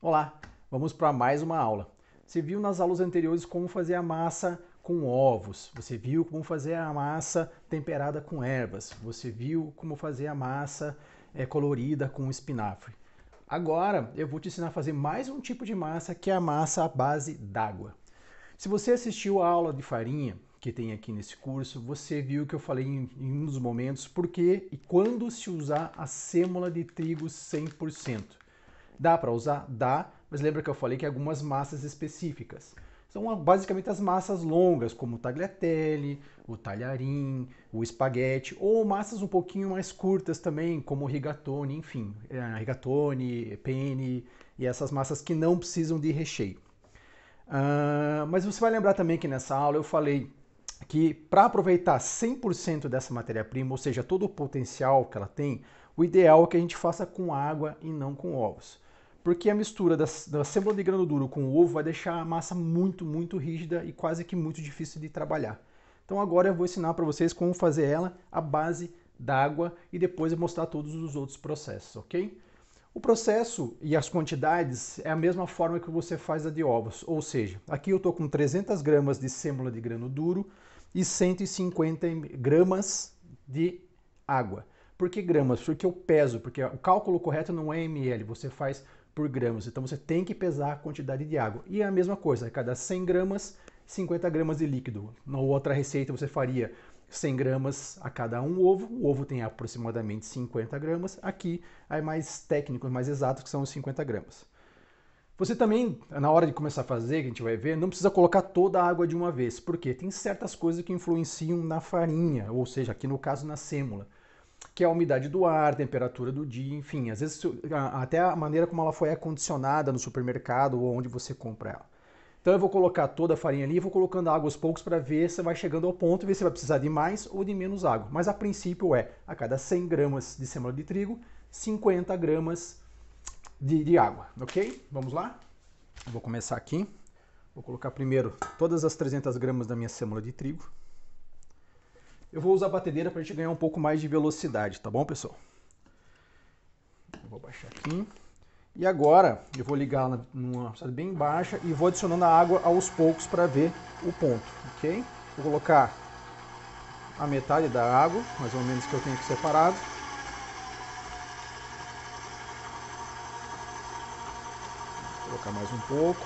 Olá, vamos para mais uma aula. Você viu nas aulas anteriores como fazer a massa com ovos, você viu como fazer a massa temperada com ervas, você viu como fazer a massa colorida com espinafre. Agora eu vou te ensinar a fazer mais um tipo de massa que é a massa à base d'água. Se você assistiu a aula de farinha que tem aqui nesse curso, você viu que eu falei em um dos momentos por que e quando se usar a sêmola de trigo 100%. Dá para usar? Dá, mas lembra que eu falei que algumas massas específicas. São basicamente as massas longas, como o tagliatelle, o talharim, o espaguete, ou massas um pouquinho mais curtas também, como o rigatone, enfim, rigatone, penne e essas massas que não precisam de recheio. Mas você vai lembrar também que nessa aula eu falei que para aproveitar 100% dessa matéria-prima, ou seja, todo o potencial que ela tem, o ideal é que a gente faça com água e não com ovos. Porque a mistura da sêmola de grano duro com o ovo vai deixar a massa muito rígida e quase que muito difícil de trabalhar. Então agora eu vou ensinar para vocês como fazer ela à base d'água e depois eu mostrar todos os outros processos, ok? O processo e as quantidades é a mesma forma que você faz a de ovos, ou seja, aqui eu estou com 300 gramas de sêmola de grano duro e 150 gramas de água. Por que gramas? Porque eu peso, porque o cálculo correto não é ml, você faz por gramas, então você tem que pesar a quantidade de água. E é a mesma coisa, a cada 100 gramas, 50 gramas de líquido. Na outra receita você faria 100 gramas a cada um ovo, o ovo tem aproximadamente 50 gramas, aqui é mais técnico, mais exato, que são os 50 gramas. Você também, na hora de começar a fazer, que a gente vai ver, não precisa colocar toda a água de uma vez, porque tem certas coisas que influenciam na farinha, ou seja, aqui no caso na sêmola, que é a umidade do ar, temperatura do dia, enfim, às vezes até a maneira como ela foi acondicionada no supermercado ou onde você compra ela. Então eu vou colocar toda a farinha ali e vou colocando água aos poucos para ver se vai chegando ao ponto e ver se vai precisar de mais ou de menos água. Mas a princípio é, a cada 100 gramas de sêmola de trigo, 50 gramas de água, ok? Vamos lá? Eu vou começar aqui. Vou colocar primeiro todas as 300 gramas da minha sêmola de trigo. Eu vou usar a batedeira para a gente ganhar um pouco mais de velocidade, tá bom, pessoal? Eu vou baixar aqui. E agora eu vou ligar numa velocidade bem baixa e vou adicionando a água aos poucos para ver o ponto, ok? Vou colocar a metade da água, mais ou menos que eu tenho aqui separado. Vou colocar mais um pouco.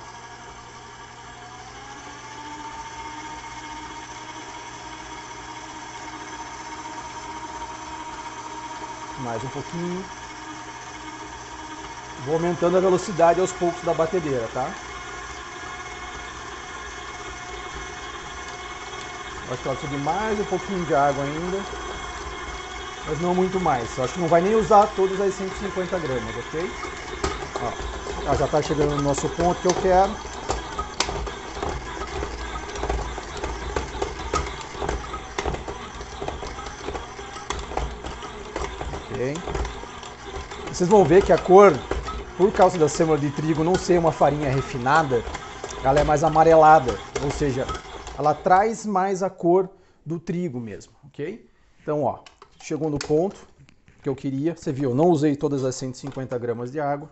Mais um pouquinho. Vou aumentando a velocidade aos poucos da batedeira, tá? Acho que ela precisa de mais um pouquinho de água ainda, mas não muito mais. Eu acho que não vai nem usar todas as 150 gramas, ok? Ó, ela já está chegando no nosso ponto que eu quero. Ok. Vocês vão ver que a cor, por causa da sêmola de trigo não ser uma farinha refinada, ela é mais amarelada, ou seja, ela traz mais a cor do trigo mesmo, ok? Então, ó, chegou no ponto que eu queria, você viu, eu não usei todas as 150 gramas de água.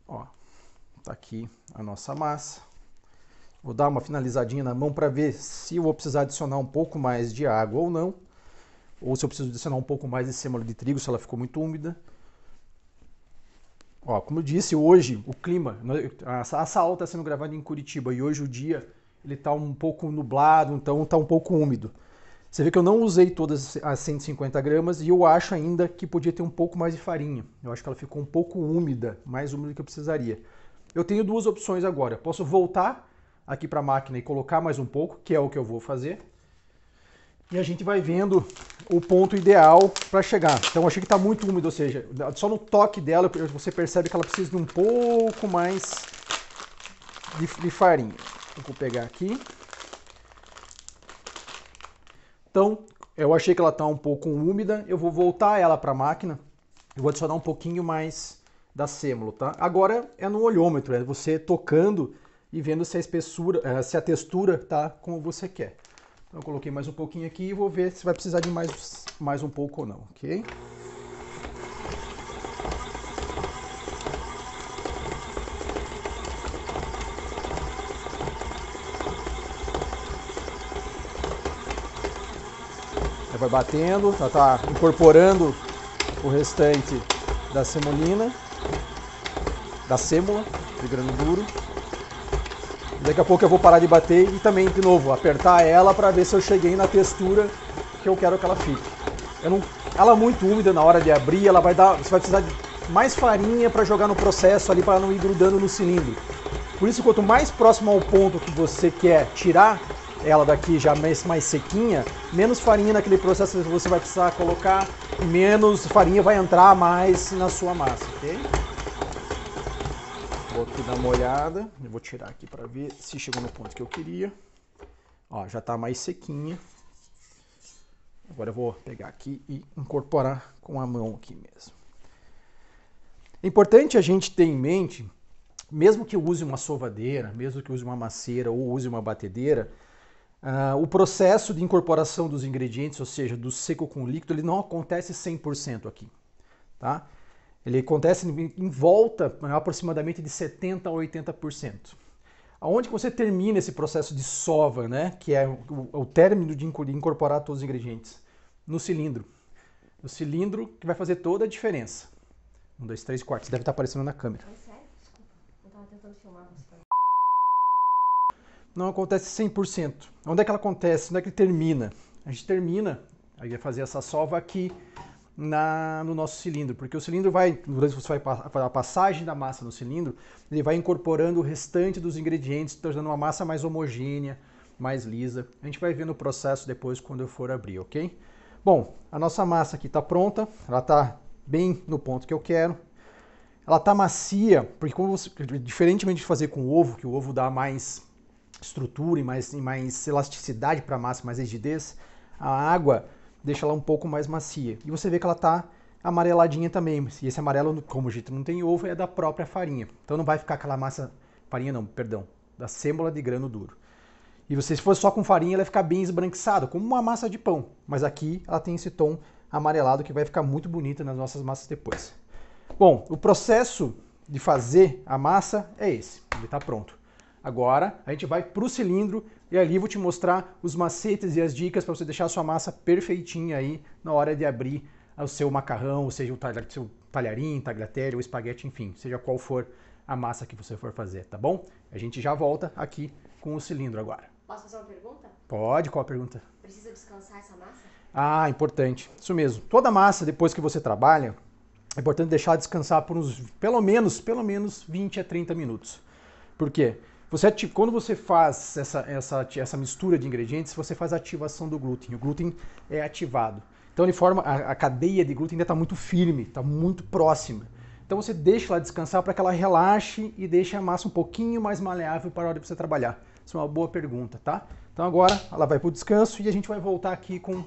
Ó, tá aqui a nossa massa. Vou dar uma finalizadinha na mão para ver se eu vou precisar adicionar um pouco mais de água ou não, ou se eu preciso adicionar um pouco mais de sêmola de trigo, se ela ficou muito úmida. Ó, como eu disse, hoje o clima, essa aula está sendo gravada em Curitiba e hoje o dia ele está um pouco nublado, então está um pouco úmido. Você vê que eu não usei todas as 150 gramas e eu acho ainda que podia ter um pouco mais de farinha. Eu acho que ela ficou um pouco úmida, mais úmida do que eu precisaria. Eu tenho duas opções agora. Eu posso voltar aqui para a máquina e colocar mais um pouco, que é o que eu vou fazer. E a gente vai vendo o ponto ideal para chegar. Então eu achei que está muito úmido, ou seja, só no toque dela você percebe que ela precisa de um pouco mais de farinha. Eu vou pegar aqui. Então eu achei que ela está um pouco úmida, eu vou voltar ela para a máquina e vou adicionar um pouquinho mais da sêmola, tá? Agora é no olhômetro, é você tocando e vendo se a espessura, se a textura tá como você quer. Então eu coloquei mais um pouquinho aqui e vou ver se vai precisar de mais um pouco ou não, ok? vai batendo, já está incorporando o restante da semolina, da sêmola de grano duro. Daqui a pouco eu vou parar de bater e também, de novo, apertar ela para ver se eu cheguei na textura que eu quero que ela fique. Ela muito úmida na hora de abrir, ela vai dar, você vai precisar de mais farinha para jogar no processo ali para não ir grudando no cilindro. Por isso, quanto mais próximo ao ponto que você quer tirar ela daqui já mais sequinha, menos farinha naquele processo você vai precisar colocar e menos farinha vai entrar mais na sua massa, ok? Vou aqui dar uma olhada, eu vou tirar aqui para ver se chegou no ponto que eu queria. Ó, já está mais sequinha. Agora eu vou pegar aqui e incorporar com a mão aqui mesmo. É importante a gente ter em mente, mesmo que eu use uma sovadeira, mesmo que eu use uma maceira ou use uma batedeira, o processo de incorporação dos ingredientes, ou seja, do seco com o líquido, ele não acontece 100% aqui, tá? Ele acontece em volta, aproximadamente de 70% a 80%. Aonde que você termina esse processo de sova, né? Que é o término de incorporar todos os ingredientes? No cilindro. O cilindro que vai fazer toda a diferença. 1, 2, 3, 4. Você deve estar aparecendo na câmera. É sério? Desculpa. Eu tava tentando filmar você. Não acontece 100%. Onde é que ela acontece? Onde é que ele termina? A gente termina, aí vai fazer essa sova aqui no nosso cilindro, porque o cilindro vai, durante você vai a passagem da massa no cilindro, ele vai incorporando o restante dos ingredientes, tornando uma massa mais homogênea, mais lisa. A gente vai ver no processo depois quando eu for abrir, ok? Bom, a nossa massa aqui está pronta, ela está bem no ponto que eu quero. Ela está macia, porque diferentemente de fazer com o ovo, que o ovo dá mais estrutura e mais elasticidade para a massa, mais rigidez, a água deixa ela um pouco mais macia. E você vê que ela está amareladinha também. E esse amarelo, como o jeito não tem ovo, é da própria farinha. Então não vai ficar aquela massa, farinha não, perdão, da sêmola de grano duro. E se fosse só com farinha, ela vai ficar bem esbranquiçada, como uma massa de pão. Mas aqui ela tem esse tom amarelado que vai ficar muito bonita nas nossas massas depois. Bom, o processo de fazer a massa é esse, ele está pronto. Agora a gente vai para o cilindro e ali vou te mostrar os macetes e as dicas para você deixar a sua massa perfeitinha aí na hora de abrir o seu macarrão, ou seja, o seu talharim, tagliatelle ou espaguete, enfim, seja qual for a massa que você for fazer, tá bom? A gente já volta aqui com o cilindro agora. Posso fazer uma pergunta? Pode, qual a pergunta? Precisa descansar essa massa? Ah, importante. Isso mesmo. Toda massa, depois que você trabalha, é importante deixar descansar por uns, pelo menos 20 a 30 minutos. Por quê? Quando você faz essa mistura de ingredientes, você faz a ativação do glúten. O glúten é ativado. Então ele forma, a cadeia de glúten ainda está muito firme, está muito próxima. Então você deixa ela descansar para que ela relaxe e deixe a massa um pouquinho mais maleável para a hora de você trabalhar. Isso é uma boa pergunta, tá? Então agora ela vai para o descanso e a gente vai voltar aqui com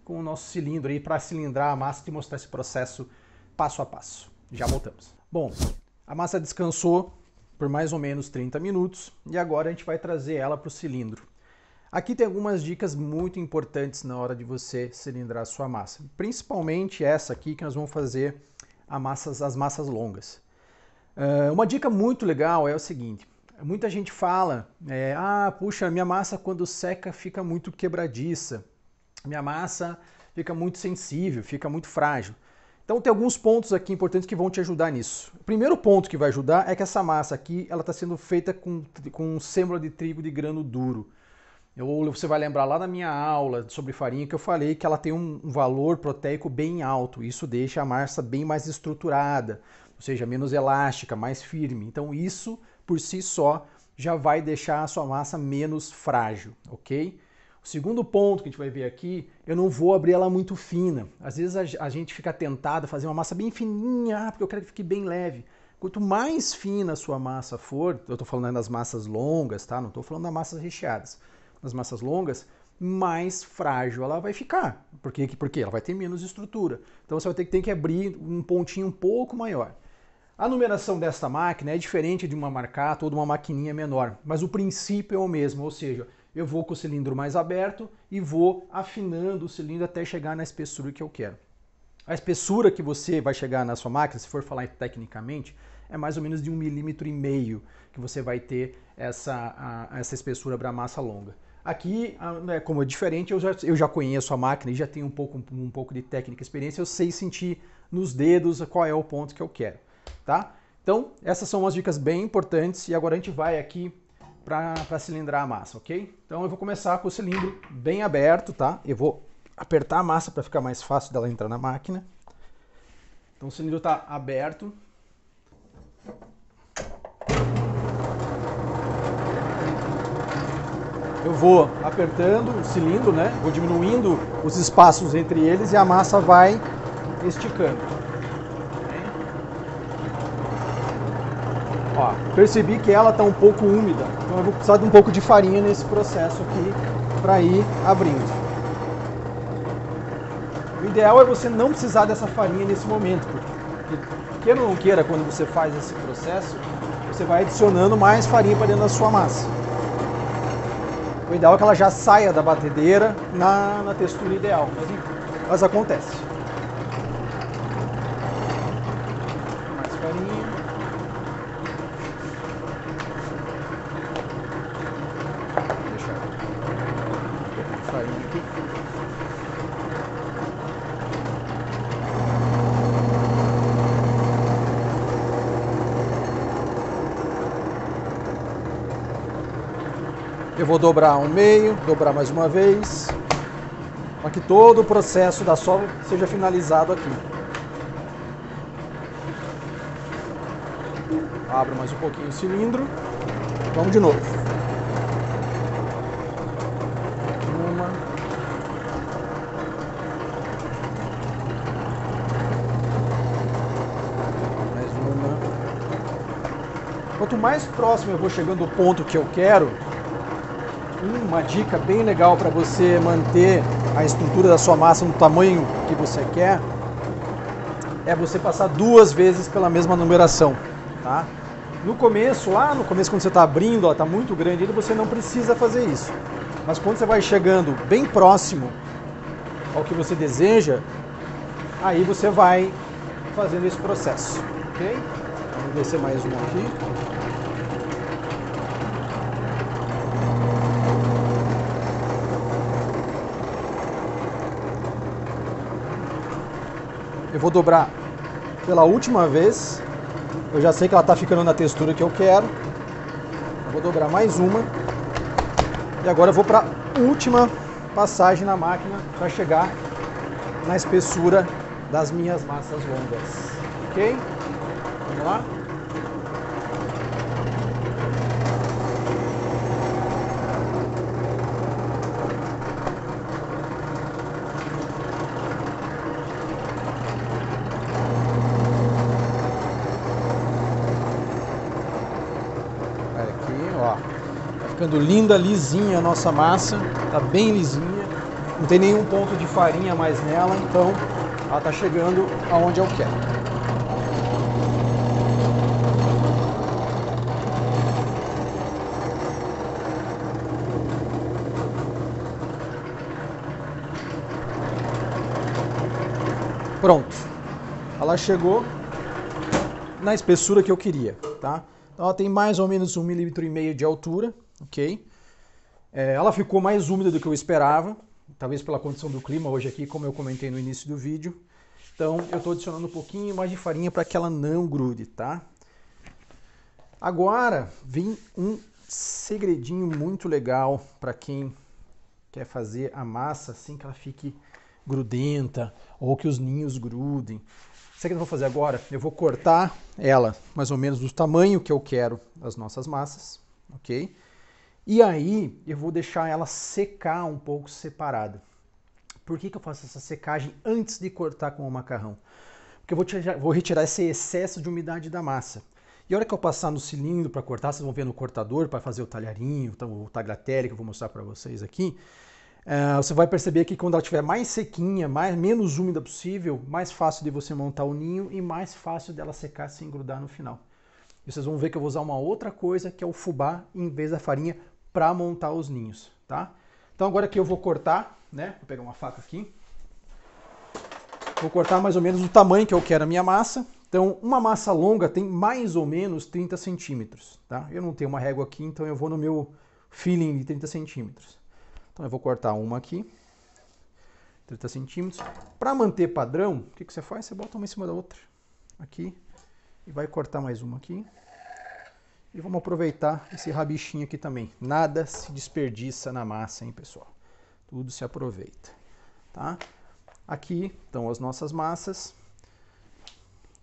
o nosso cilindro aí para cilindrar a massa e mostrar esse processo passo a passo. Já voltamos. Bom, a massa descansou por mais ou menos 30 minutos e agora a gente vai trazer ela para o cilindro. Aqui tem algumas dicas muito importantes na hora de você cilindrar a sua massa, principalmente essa aqui que nós vamos fazer as massas longas. Uma dica muito legal é o seguinte, muita gente fala, puxa, minha massa quando seca fica muito quebradiça, minha massa fica muito sensível, fica muito frágil. Então tem alguns pontos aqui importantes que vão te ajudar nisso. O primeiro ponto que vai ajudar é que essa massa aqui ela está sendo feita com sêmola de trigo de grano duro. Você vai lembrar lá na minha aula sobre farinha que eu falei que ela tem um valor proteico bem alto. Isso deixa a massa bem mais estruturada, ou seja, menos elástica, mais firme. Então isso por si só já vai deixar a sua massa menos frágil, ok? O segundo ponto que a gente vai ver aqui, eu não vou abrir ela muito fina. Às vezes a gente fica tentado a fazer uma massa bem fininha, porque eu quero que fique bem leve. Quanto mais fina a sua massa for, eu estou falando das massas longas, tá? Não estou falando das massas recheadas. Nas massas longas, mais frágil ela vai ficar. Por quê? Porque ela vai ter menos estrutura. Então você vai ter que abrir um pontinho um pouco maior. A numeração desta máquina é diferente de uma Marcato ou de uma maquininha menor, mas o princípio é o mesmo, ou seja, eu vou com o cilindro mais aberto e vou afinando o cilindro até chegar na espessura que eu quero. A espessura que você vai chegar na sua máquina, se for falar tecnicamente, é mais ou menos de 1,5 mm que você vai ter essa espessura para a massa longa. Aqui, né, como é diferente, eu já conheço a máquina e já tenho um pouco de técnica e experiência, eu sei sentir nos dedos qual é o ponto que eu quero, tá? Então, essas são umas dicas bem importantes e agora a gente vai aqui para cilindrar a massa, ok? Então eu vou começar com o cilindro bem aberto, tá? Eu vou apertar a massa para ficar mais fácil dela entrar na máquina. Então o cilindro está aberto. Eu vou apertando o cilindro, né? Vou diminuindo os espaços entre eles e a massa vai esticando. Ó, percebi que ela está um pouco úmida, então eu vou precisar de um pouco de farinha nesse processo aqui para ir abrindo. O ideal é você não precisar dessa farinha nesse momento, porque queira ou não queira, quando você faz esse processo, você vai adicionando mais farinha para dentro da sua massa. O ideal é que ela já saia da batedeira na textura ideal, mas acontece. Mais farinha. Deixa eu um pouco de farinha aqui. Eu vou dobrar ao meio, dobrar mais uma vez, para que todo o processo da solda seja finalizado aqui. Abro mais um pouquinho o cilindro, vamos de novo. Uma. Mais uma. Quanto mais próximo eu vou chegando do ponto que eu quero, uma dica bem legal para você manter a estrutura da sua massa no tamanho que você quer é você passar 2 vezes pela mesma numeração, tá? No começo, lá no começo quando você está abrindo, ela está muito grande, ainda você não precisa fazer isso. Mas quando você vai chegando bem próximo ao que você deseja, aí você vai fazendo esse processo, ok? Vamos descer mais um aqui. Eu vou dobrar pela última vez. Eu já sei que ela está ficando na textura que eu quero. Eu vou dobrar mais uma. E agora eu vou para a última passagem na máquina para chegar na espessura das minhas massas longas. Ok? Vamos lá? Ficando linda, lisinha a nossa massa, tá bem lisinha, não tem nenhum ponto de farinha mais nela, então ela tá chegando aonde eu quero. Pronto, ela chegou na espessura que eu queria, tá? Então ela tem mais ou menos 1,5 mm de altura. Ok? Ela ficou mais úmida do que eu esperava, talvez pela condição do clima hoje aqui, como eu comentei no início do vídeo. Então eu estou adicionando um pouquinho mais de farinha para que ela não grude, tá? Agora vem um segredinho muito legal para quem quer fazer a massa assim que ela fique grudenta ou que os ninhos grudem. Sabe o que eu vou fazer agora? Eu vou cortar ela mais ou menos do tamanho que eu quero das nossas massas, ok? E aí eu vou deixar ela secar um pouco separada. Por que eu faço essa secagem antes de cortar com o macarrão? Porque eu vou retirar esse excesso de umidade da massa. E a hora que eu passar no cilindro para cortar, vocês vão ver no cortador para fazer o talharinho, o tagliatelle que eu vou mostrar para vocês aqui. Você vai perceber que quando ela estiver mais sequinha, menos úmida possível, mais fácil de você montar o ninho e mais fácil dela secar sem grudar no final. E vocês vão ver que eu vou usar uma outra coisa que é o fubá em vez da farinha para montar os ninhos, tá? Então agora que eu vou cortar, né? Vou pegar uma faca aqui. Vou cortar mais ou menos o tamanho que eu quero a minha massa. Então uma massa longa tem mais ou menos 30 centímetros, tá? Eu não tenho uma régua aqui, então eu vou no meu feeling de 30 centímetros. Então eu vou cortar uma aqui, 30 centímetros. Para manter padrão, o que você faz? Você bota uma em cima da outra, aqui, e vai cortar mais uma aqui. E vamos aproveitar esse rabichinho aqui também. Nada se desperdiça na massa, hein, pessoal? Tudo se aproveita, tá? Aqui estão as nossas massas.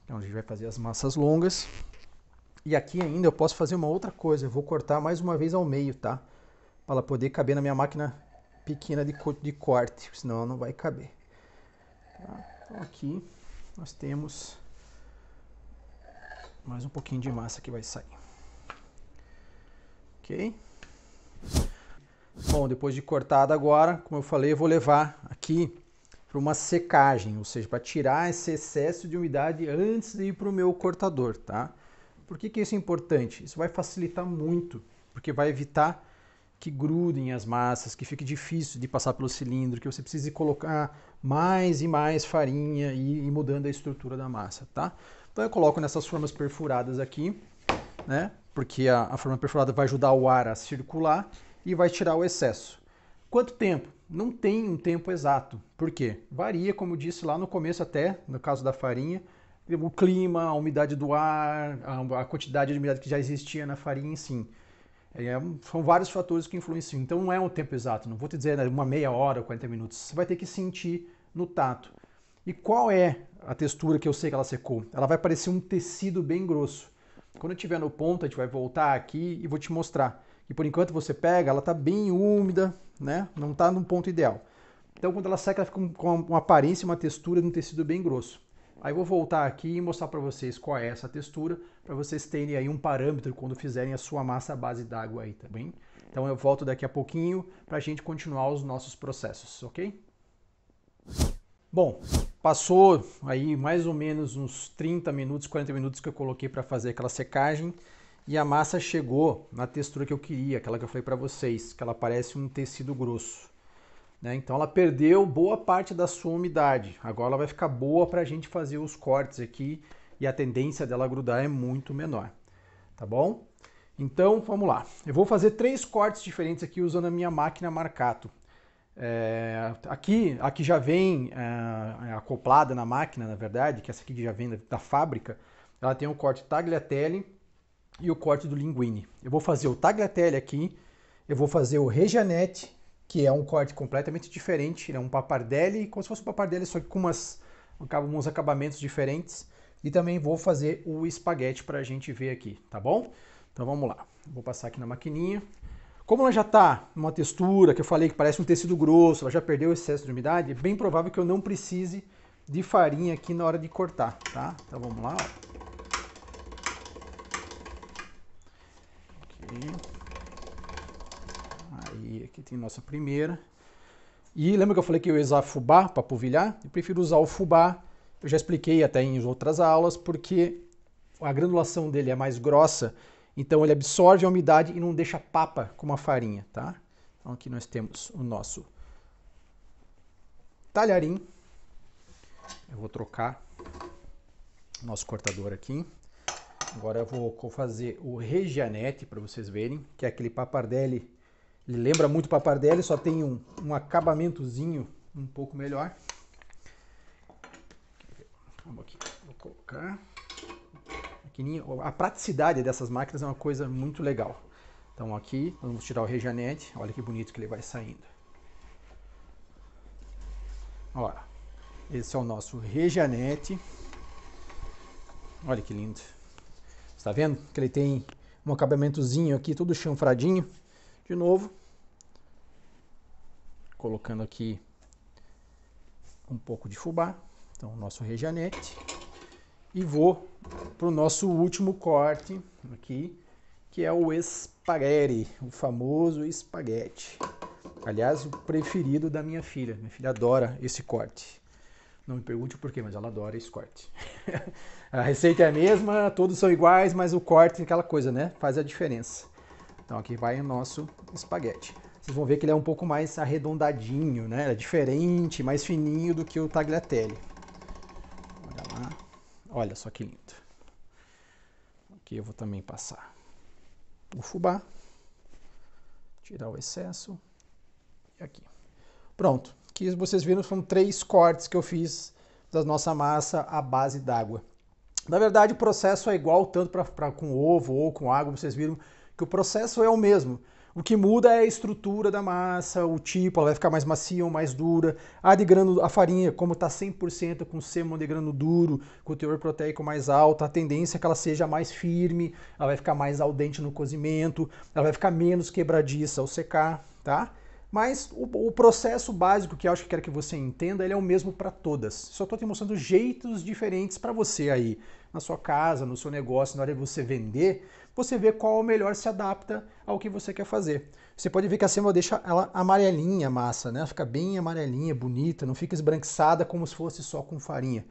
Então a gente vai fazer as massas longas. E aqui ainda eu posso fazer uma outra coisa. Eu vou cortar mais uma vez ao meio, tá? Para ela poder caber na minha máquina pequena de corte, senão ela não vai caber. Tá? Então aqui nós temos mais um pouquinho de massa que vai sair. Ok? Bom, depois de cortada agora, como eu falei, eu vou levar aqui para uma secagem, ou seja, para tirar esse excesso de umidade antes de ir para o meu cortador, tá? Por que isso é importante? Isso vai facilitar muito, porque vai evitar que grudem as massas, que fique difícil de passar pelo cilindro, que você precise colocar mais e mais farinha e ir mudando a estrutura da massa, tá? Então eu coloco nessas formas perfuradas aqui, né? Porque a forma perfurada vai ajudar o ar a circular e vai tirar o excesso. Quanto tempo? Não tem um tempo exato. Por quê? Varia, como eu disse lá no começo até, no caso da farinha, o clima, a umidade do ar, a quantidade de umidade que já existia na farinha em si. São vários fatores que influenciam. Então não é um tempo exato. Não vou te dizer uma meia hora ou 40 minutos. Você vai ter que sentir no tato. E qual é a textura que eu sei que ela secou? Ela vai parecer um tecido bem grosso. Quando eu estiver no ponto, a gente vai voltar aqui e vou te mostrar. E por enquanto você pega, ela está bem úmida, né? Não está no ponto ideal. Então quando ela seca, ela fica com uma aparência, uma textura de um tecido bem grosso. Aí eu vou voltar aqui e mostrar para vocês qual é essa textura, para vocês terem aí um parâmetro quando fizerem a sua massa à base d'água aí, tá bem? Então eu volto daqui a pouquinho para a gente continuar os nossos processos, ok? Bom, passou aí mais ou menos uns 30 minutos, 40 minutos que eu coloquei para fazer aquela secagem e a massa chegou na textura que eu queria, aquela que eu falei para vocês, que ela parece um tecido grosso. Né? Então ela perdeu boa parte da sua umidade. Agora ela vai ficar boa para a gente fazer os cortes aqui e a tendência dela grudar é muito menor. Tá bom? Então vamos lá. Eu vou fazer 3 cortes diferentes aqui usando a minha máquina Marcato. Aqui já vem acoplada na máquina, na verdade, que essa aqui já vem da fábrica. Ela tem o corte Tagliatelle e o corte do Linguine. Eu vou fazer o Tagliatelle aqui, eu vou fazer o Regianette, que é um corte completamente diferente, é um pappardelle, como se fosse um pappardelle, só que com uns acabamentos diferentes. E também vou fazer o espaguete para a gente ver aqui, tá bom? Então vamos lá. Vou passar aqui na maquininha. Como ela já está numa textura que eu falei que parece um tecido grosso, ela já perdeu o excesso de umidade, é bem provável que eu não precise de farinha aqui na hora de cortar, tá? Então vamos lá, ó. Aí, aqui tem nossa primeira. E lembra que eu falei que eu ia usar fubá para polvilhar? Eu prefiro usar o fubá, eu já expliquei até em outras aulas, porque a granulação dele é mais grossa, então ele absorve a umidade e não deixa papa como a farinha, tá? Então aqui nós temos o nosso talharim. Eu vou trocar o nosso cortador aqui. Agora eu vou fazer o Regianette para vocês verem, que é aquele pappardelle. Ele lembra muito pappardelle, só tem um acabamentozinho um pouco melhor. Vamos aqui, vou colocar. A praticidade dessas máquinas é uma coisa muito legal. Então aqui, vamos tirar o Regianette. Olha que bonito que ele vai saindo. Olha, esse é o nosso Regianette. Olha que lindo. Está vendo que ele tem um acabamentozinho aqui, todo chanfradinho. De novo, colocando aqui um pouco de fubá. Então o nosso Regianette. E vou para o nosso último corte aqui, que é o espaguete, o famoso espaguete. Aliás, o preferido da minha filha. Minha filha adora esse corte. Não me pergunte o porquê, mas ela adora esse corte. A receita é a mesma, todos são iguais, mas o corte, aquela coisa, né? Faz a diferença. Então aqui vai o nosso espaguete. Vocês vão ver que ele é um pouco mais arredondadinho, né? É diferente, mais fininho do que o tagliatelle. Olha lá. Olha só que lindo. Aqui eu vou também passar o fubá. Tirar o excesso. aqui. Pronto. Aqui vocês viram, foram 3 cortes que eu fiz da nossa massa à base d'água. Na verdade, o processo é igual tanto com ovo ou com água. Vocês viram que o processo é o mesmo. O que muda é a estrutura da massa, o tipo, ela vai ficar mais macia ou mais dura. A farinha, como está 100% com sêmola de grano duro, com o teor proteico mais alto, a tendência é que ela seja mais firme, ela vai ficar mais al dente no cozimento, ela vai ficar menos quebradiça ao secar, tá? Mas o processo básico que eu acho que quero que você entenda, ele é o mesmo para todas. Só estou te mostrando jeitos diferentes para você aí, na sua casa, no seu negócio, na hora de você vender, você vê qual melhor se adapta ao que você quer fazer. Você pode ver que a sêmola deixa ela amarelinha a massa, né? Fica bem amarelinha, bonita, não fica esbranquiçada como se fosse só com farinha.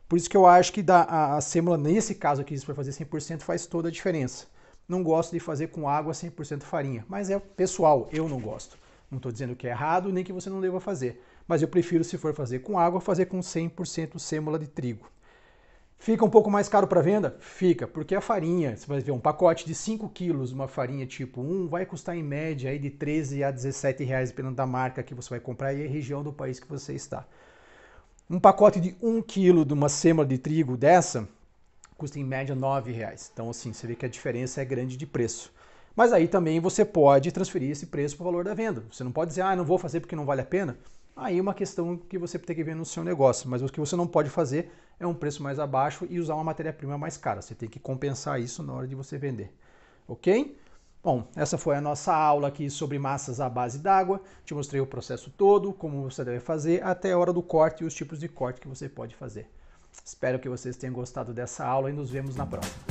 Por isso que eu acho que a sêmola, nesse caso aqui, se for fazer 100%, faz toda a diferença. Não gosto de fazer com água 100% farinha, mas é pessoal, eu não gosto. Não estou dizendo que é errado, nem que você não deva fazer. Mas eu prefiro, se for fazer com água, fazer com 100% sêmola de trigo. Fica um pouco mais caro para venda? Fica, porque a farinha, você vai ver, um pacote de 5 quilos, uma farinha tipo 1, vai custar em média aí de 13 a 17 reais, dependendo da marca que você vai comprar e a região do país que você está. Um pacote de 1 quilo de uma sêmola de trigo dessa custa em média 9 reais. Então assim, você vê que a diferença é grande de preço. Mas aí também você pode transferir esse preço para o valor da venda. Você não pode dizer, não vou fazer porque não vale a pena. Aí é uma questão que você tem que ver no seu negócio. Mas o que você não pode fazer é um preço mais abaixo e usar uma matéria-prima mais cara. Você tem que compensar isso na hora de você vender. Ok? Bom, essa foi a nossa aula aqui sobre massas à base d'água. Te mostrei o processo todo, como você deve fazer, até a hora do corte e os tipos de corte que você pode fazer. Espero que vocês tenham gostado dessa aula e nos vemos na próxima.